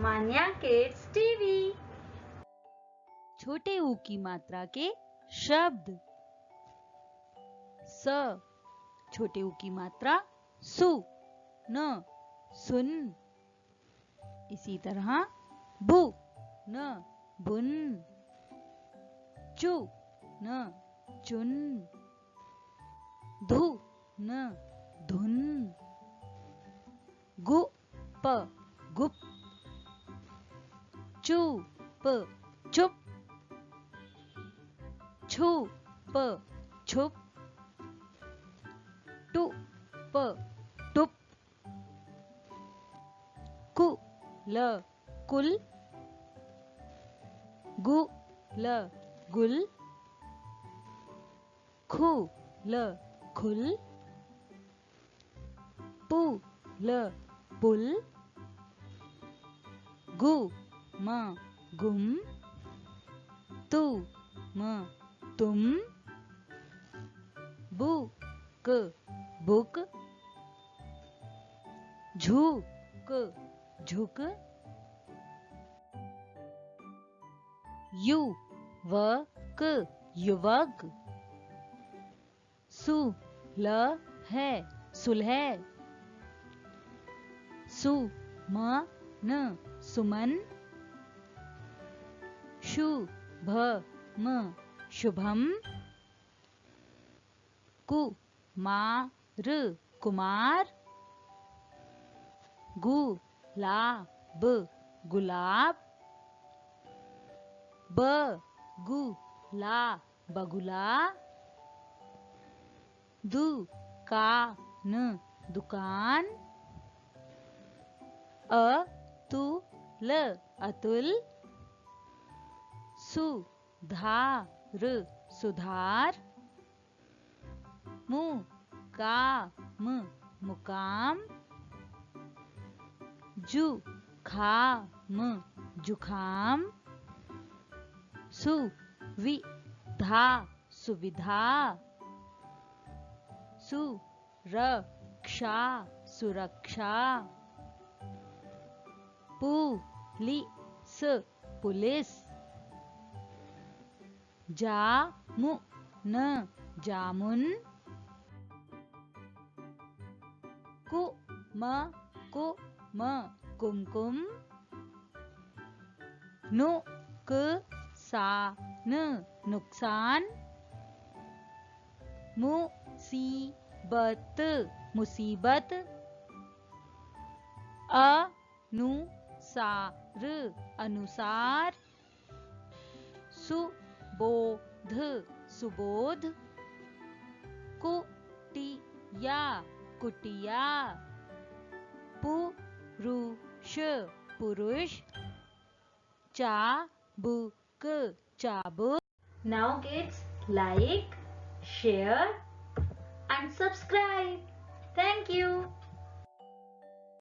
मान्या kids TV. छोटे ऊ की मात्रा के शब्द। स, छोटे ऊ की मात्रा सु, न, सुन। इसी तरह बु, न, बुन। चु, न, चुन। धु, न, धुन। गु, प, गुप। चु, प, चुप। छु, प, छुप। टु, प, टुप। कु, ल, कुल। गु, ल, गुल। खु, ल, खुल। पु, ल, पुल। गु, म, गुम। तु, म, तुम। बु, क, बुक। झु, क, झुक। यु, व, क, युवक। सु, ल, है, सुलह। सु, म, न, सुमन। शु, भ, म, शुभम। कु, मा, र, कुमार। गु, ला, ब, गुलाब। ब, गु, ला, बगुला। दु, का, न, दुकान। अ, तु, ल, अतुल। सु, धा, र, सुधार। मु, का, म, मुकाम। जु, खा, म, जुखाम। सु, वि, धा, सुविधा। सु, र, क्षा, सुरक्षा। पु, लि, स, पुलिस। जा, मु, न, जामुन। कु, म, कु, म, कुमकुम। नु, क, सा, न, नुकसान। मु, सी, बत, मुसीबत। अ, नु, सा, र, अनुसार। सु, बो, ध, सुबोध। कु, टी, या, कुटिया। पु, रु, ष, पुरुष। चा, बु, क, चाबुक। Now kids, like, share and subscribe. Thank you.